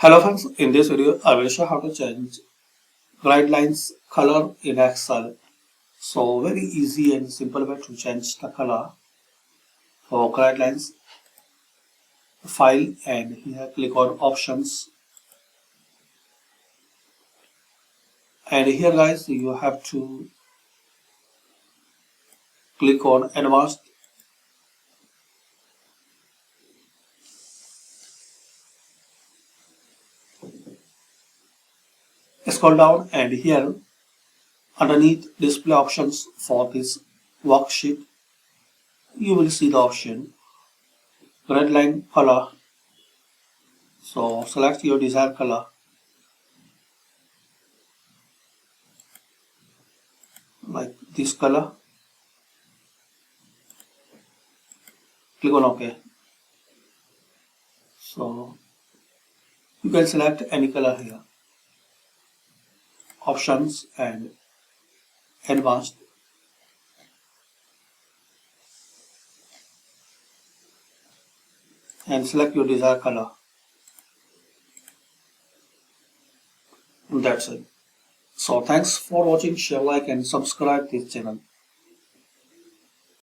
Hello friends, in this video I will show how to change guidelines color in Excel. So very easy and simple way to change the color for guidelines file, and here click on options, and here guys you have to click on advanced, scroll down, and here underneath display options for this worksheet you will see the option guideline color. So select your desired color like this color, click on OK. So you can select any color here, options and advanced, and select your desired color. And that's it. So thanks for watching. Share, like and subscribe this channel.